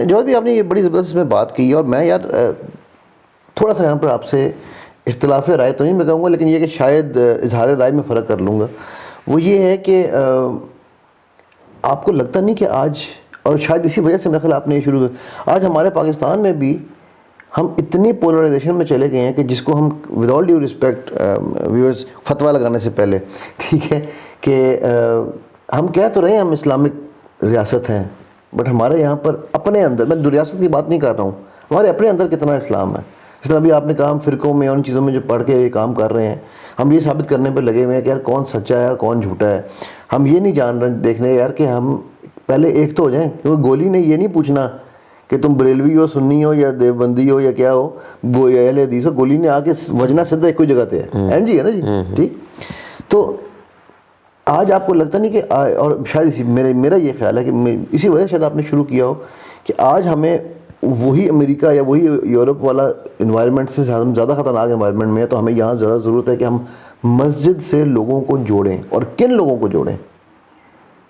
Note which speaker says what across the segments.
Speaker 1: جو بھی آپ نے یہ بڑی زبردست میں بات کی، اور میں یار تھوڑا سا یہاں پر آپ سے اختلاف رائے تو نہیں میں کہوں گا، لیکن یہ کہ شاید اظہار رائے میں فرق کر لوں گا. وہ یہ ہے کہ آپ کو لگتا نہیں کہ آج، اور شاید اسی وجہ سے میرا خیال آپ نے یہ شروع کیا، آج ہمارے پاکستان میں بھی ہم اتنی پولرائزیشن میں چلے گئے ہیں کہ جس کو ہم with all due respect viewers فتویٰ لگانے سے پہلے، ٹھیک ہے، کہ ہم کہہ تو رہے ہیں ہم اسلامک ریاست ہیں، بٹ ہمارے یہاں پر اپنے اندر، میں ریاست کی بات نہیں کر رہا ہوں، ہمارے اپنے اندر کتنا اسلام ہے. جس طرح ابھی آپ نے کہا ہم فرقوں میں ان چیزوں میں جو پڑھ کے یہ کام کر رہے ہیں، ہم یہ ثابت کرنے پہ لگے ہوئے ہیں کہ یار کون سچا ہے کون جھوٹا ہے. ہم یہ نہیں جان رہے دیکھ رہے یار کہ ہم پہلے ایک تو ہو جائیں، کیونکہ گولی نے یہ نہیں پوچھنا کہ تم بریلوی ہو، سنی ہو، یا دیوبندی ہو، یا کیا ہو، یا اہل حدیث ہو. گولی نے آ کے وجنا سیدھا ایک ہی جگہ پہ ہے جی، ہے نا جی، ٹھیک. تو آج آپ کو لگتا نہیں کہ اور شاید میرا یہ خیال ہے کہ اسی وجہ سے شاید آپ نے شروع کیا ہو کہ آج ہمیں وہی امریکہ یا وہی یورپ والا انوائرمنٹ سے ہم زیادہ خطرناک انوائرمنٹ میں ہے، تو ہمیں یہاں زیادہ ضرورت ہے کہ ہم مسجد سے لوگوں کو جوڑیں. اور کن لوگوں کو جوڑیں،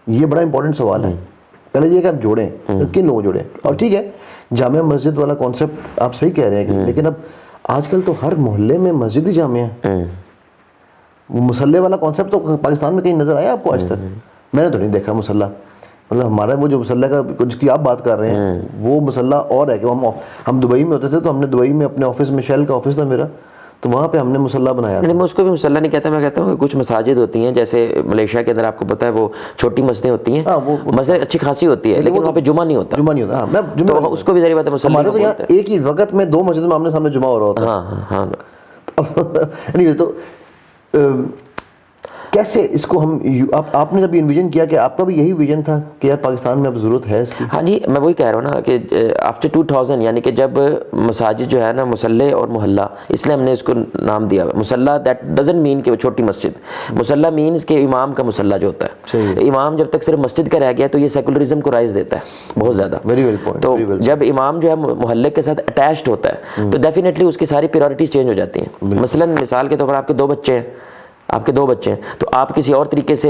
Speaker 1: یہ بڑا امپورٹنٹ سوال ہے. پہلے یہ کہ آپ جوڑیں، کن لوگوں کو جوڑیں. اور ٹھیک ہے، جامع مسجد والا کانسیپٹ آپ صحیح کہہ رہے ہیں، لیکن اب آج کل تو ہر محلے میں مسجد ہی جامع ہے. وہ مسلح والا کانسیپٹ تو پاکستان میں کہیں نظر آیا آپ کو آج تک؟ میں نے تو نہیں دیکھا مسلح. مطلب ہمارا وہ جو مسلح کا جس کی آپ بات کر رہے ہیں وہ مسلح اور ہے کہ ہم دبئی میں ہوتے تھے، تو ہم نے دبئی میں اپنے آفس میں، شیل کا آفس تھا میرا، تو وہاں پہ ہم نے مسلح بنایا تھا.
Speaker 2: میں اس کو بھی مسلح نہیں کہتا، میں کہتا ہوں کہ کچھ مساجد ہوتی ہیں جیسے ملیشیا کے اندر آپ کو پتہ ہے وہ چھوٹی مسجدیں ہوتی ہیں، مسجد اچھی خاصی ہوتی ہے لیکن وہاں پہ جمعہ نہیں ہوتا.
Speaker 1: جمعہ نہیں ہوتا. ہاں،
Speaker 2: تو اس کو بھی ذریعہ بات ہے مسلح.
Speaker 1: ہمارے تو یہاں ایک ہی وقت میں 2 مسجد میں آمنے سامنے جمعہ ہو رہا ہوتا ہے.
Speaker 2: ہاں
Speaker 1: نہیں تو کیسے اس کو ہم، آپ نے جب انویژن کیا کہ آپ کا بھی یہی ویژن تھا کہ یار پاکستان میں اب ضرورت ہے اس کی؟
Speaker 2: ہاں جی، میں وہی کہہ رہا ہوں نا کہ آفٹر 2000 یعنی کہ جب مساجد جو ہے نا مسلح اور محلہ، اس لیے ہم نے اس کو نام دیا. مسلح دیٹ ڈزنٹ مین کہ وہ چھوٹی مسجد، مسلح مینس کہ امام کا مسلح جو ہوتا ہے. امام جب تک صرف مسجد کا رہ گیا تو یہ سیکولرزم کو رائز دیتا ہے بہت زیادہ. تو جب امام جو ہے محلے کے ساتھ اٹیچڈ ہوتا ہے تو ڈیفینیٹلی اس کی ساری پریورٹیز چینج ہو جاتی ہیں. مثلاً مثال کے طور پر آپ کے 2 بچے ہیں، تو آپ کسی اور طریقے سے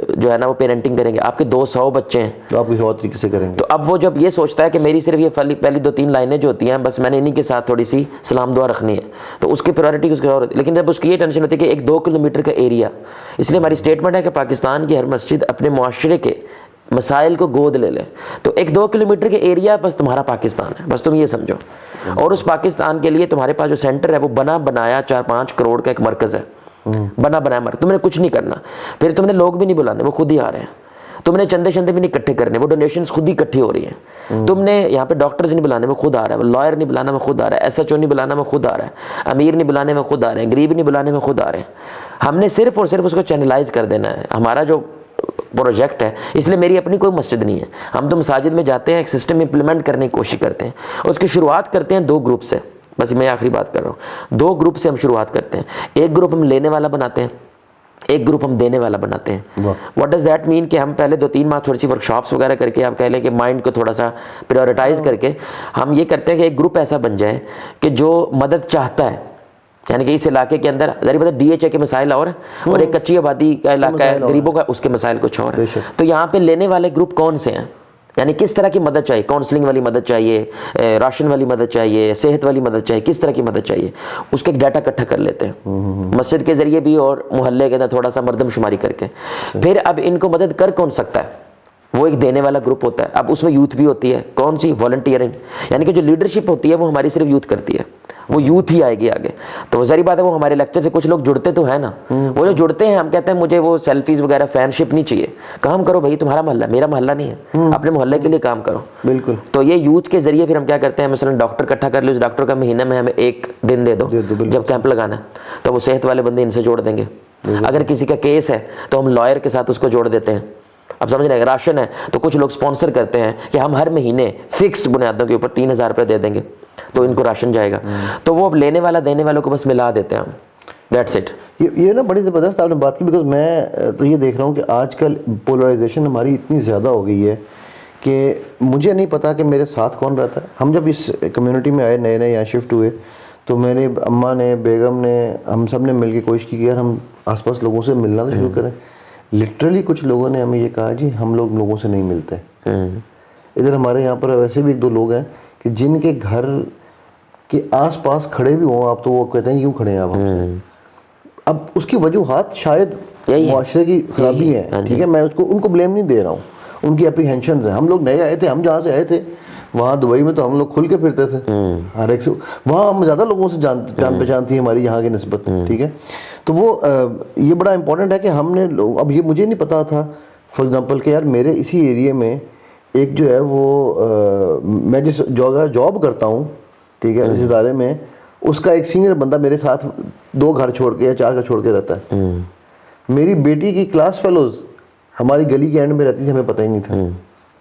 Speaker 2: جو ہے نا وہ پیرنٹنگ کریں گے. آپ کے 200 بچے ہیں
Speaker 1: تو آپ کسی اور طریقے سے کریں گے.
Speaker 2: تو اب وہ جب یہ سوچتا ہے کہ میری صرف یہ پہلی 2-3 لائنیں جو ہوتی ہیں بس میں نے انہی کے ساتھ تھوڑی سی سلام دعا رکھنی ہے، تو اس کی پریورٹی اس کی اور ہوتی ہے. لیکن جب اس کی یہ ٹینشن ہوتی ہے کہ ایک 2 کلومیٹر کا ایریا، اس لیے ہماری اسٹیٹمنٹ ہے کہ پاکستان کی ہر مسجد اپنے معاشرے کے مسائل کو گود لے لے. تو ایک 2 کلومیٹر کے ایریا بس تمہارا پاکستان ہے، بس تم یہ سمجھو. اور اس پاکستان کے لیے تمہارے پاس جو سینٹر ہے وہ بنایا 4-5 کروڑ کا ایک مرکز ہے، بنایا تم نے کچھ نہیں کرنا. پھر تم نے لوگ بھی نہیں بلانے، وہ خود ہی آ رہے ہیں. تم نے چندے بھی نہیں اکٹھے کرنے، وہ ڈونیشنز خود ہی اکٹھی ہو رہی ہیں. تم نے یہاں پہ ڈاکٹرز نہیں بلانے، وہ خود آ رہا ہے. لائر نہیں بلانا، وہ خود آ رہا ہے. SHO نہیں بلانا، وہ خود آ رہا ہے. امیر نہیں بلانے، وہ خود آ رہے ہیں. غریب نہیں بلانے، وہ خود آ رہے ہیں. ہم نے صرف اور صرف اس کو چینلائز کر دینا ہے. ہمارا جو پروجیکٹ ہے، اس لیے میری اپنی کوئی مسجد نہیں ہے. ہم تو مساجد میں جاتے ہیں، ایک سسٹم امپلیمنٹ کرنے کی کوشش کرتے ہیں. اس کی شروعات کرتے ہیں 2 گروپ سے. بس میں آخری بات کر رہا ہوں. 2 گروپ سے ہم شروعات کرتے ہیں. ایک گروپ ہم لینے والا بناتے ہیں، ایک گروپ ہم دینے والا بناتے ہیں. واٹ ڈز دیٹ مین کہ ہم پہلے 2-3 ماہ تھوڑی سی ورکشاپس وغیرہ کر کے، آپ کہہ لیں کہ مائنڈ کو تھوڑا سا پریورٹائز کر کے ہم یہ کرتے ہیں کہ ایک گروپ ایسا بن جائے کہ جو مدد چاہتا ہے. یعنی کہ اس علاقے کے اندر DHA کے مسائل اور ایک کچی آبادی کا علاقہ ہے، غریبوں کا، اس کے مسائل کچھ اور ہیں. تو یہاں پہ لینے والے گروپ کون سے ہیں، یعنی کس طرح کی مدد چاہیے. کاؤنسلنگ والی مدد چاہیے، راشن والی مدد چاہیے، صحت والی مدد چاہیے، کس طرح کی مدد چاہیے. اس کا ایک ڈیٹا اکٹھا کر لیتے ہیں مسجد کے ذریعے بھی اور محلے کے اندر تھوڑا سا مردم شماری کر کے. پھر اب ان کو مدد کر کون سکتا ہے، وہ ایک دینے والا گروپ ہوتا ہے. اب اس میں یوتھ بھی ہوتی ہے. کون سی؟ والنٹیئرنگ. یعنی کہ جو لیڈرشپ ہوتی ہے وہ ہماری صرف یوتھ کرتی ہے، وہ یوتھ ہی آئے گی آگے. تو ظاہری بات ہے وہ ہمارے لیکچر سے کچھ لوگ جڑتے تو ہیں نا. وہ جو جڑتے ہیں، ہم کہتے ہیں مجھے وہ سیلفیز وغیرہ فین شپ نہیں چاہیے. کام کرو بھائی، تمہارا محلہ میرا محلہ نہیں ہے، اپنے محلے کے لیے کام کرو.
Speaker 1: بالکل.
Speaker 2: تو یہ یوتھ کے ذریعے پھر ہم کیا کرتے ہیں، مثلا ڈاکٹر اکٹھا کر لو، اس ڈاکٹر کا مہینے میں ہمیں 1 دن دے دو جب کیمپ لگانا ہے، تو وہ صحت والے بندے ان سے جوڑ دیں گے. اگر کسی کا کیس ہے تو ہم لائر کے ساتھ اس کو جوڑ دیتے ہیں. اب سمجھ رہے ہیں. راشن ہے تو کچھ لوگ اسپانسر کرتے ہیں کہ ہم ہر مہینے فکسڈ بنیادوں کے اوپر 3000 روپے دے دیں گے تو ان کو راشن جائے گا. تو وہ اب لینے والا دینے والوں کو بس ملا دیتے ہیں ہم. That's it.
Speaker 1: یہ نا بڑی زبردست آپ نے بات کی، بیکاز میں تو یہ دیکھ رہا ہوں کہ آج کل پولرائزیشن ہماری اتنی زیادہ ہو گئی ہے کہ مجھے نہیں پتا کہ میرے ساتھ کون رہتا ہے. ہم جب اس کمیونٹی میں آئے، نئے یہاں شفٹ ہوئے، تو میرے اماں نے، بیگم نے، ہم سب نے مل کے کوشش کی کہ یار ہم آس پاس لوگوں سے ملنا تو شروع کریں. لٹرلی کچھ لوگوں نے ہمیں یہ کہا جی ہم لوگوں سے نہیں ملتے. ادھر ہمارے یہاں پر ویسے بھی ایک دو لوگ ہیں کہ جن کے گھر کے آس پاس کھڑے بھی ہوں آپ تو وہ کہتے ہیں کیوں کھڑے ہیں آپ ہم سے. اب اس کی وجوہات شاید معاشرے کی خرابی ہے, ٹھیک ہے, میں ان کو بلیم نہیں دے رہا ہوں, ان کی اپریہینشنز ہیں. ہم لوگ نئے آئے تھے, ہم جہاں سے آئے تھے وہاں دبئی میں تو ہم لوگ کھل کے پھرتے تھے ہر ایک سے, وہاں ہم زیادہ لوگوں سے جان پہچان تھی ہماری یہاں کی نسبت, ٹھیک ہے. تو وہ یہ بڑا امپورٹنٹ ہے کہ ہم نے, اب یہ مجھے نہیں پتا تھا فار ایگزامپل کہ یار میرے اسی ایریے میں ایک جو ہے وہ میں جس جگہ جاب کرتا ہوں, ٹھیک ہے, اس ادارے میں, اس کا ایک سینئر بندہ میرے ساتھ 2 گھر چھوڑ کے یا 4 گھر چھوڑ کے رہتا ہے. میری بیٹی کی کلاس فیلوز ہماری گلی کے اینڈ میں رہتی تھی, ہمیں پتہ ہی نہیں تھا.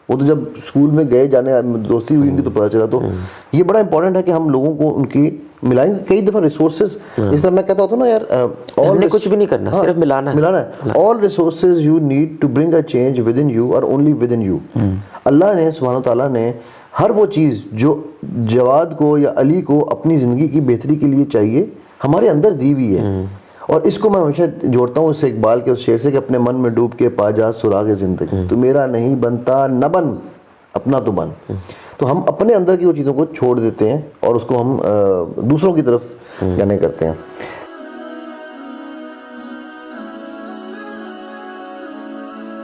Speaker 1: وہ تو جب اسکول میں گئے جانے دوستی ہوئی ان کی تو پتہ چلا. تو یہ بڑا امپورٹنٹ ہے کہ ہم لوگوں کو ان کی ملائیں گے. کئی دفعہ ریسورسز, جس طرح میں کہتا ہوتا ہوں نا یار,
Speaker 2: ہم نے کچھ بھی نہیں کرنا, صرف ملانا
Speaker 1: ہے. all resources you need to bring a change within you are only within you. اللہ نے سبحانہ تعالیٰ نے ہر وہ چیز جو جواد کو یا علی کو اپنی زندگی کی بہتری کے لیے چاہیے ہمارے اندر دی ہوئی ہے. اور اس کو میں ہمیشہ جوڑتا ہوں اس سے اقبال کے اس شعر سے کہ اپنے من میں ڈوب کے پا جا سراغ زندگی, تو میرا نہیں بنتا نہ بن, اپنا تو بن. تو ہم اپنے اندر کی وہ چیزوں کو چھوڑ دیتے ہیں اور اس کو ہم دوسروں کی طرف جانے کرتے ہیں.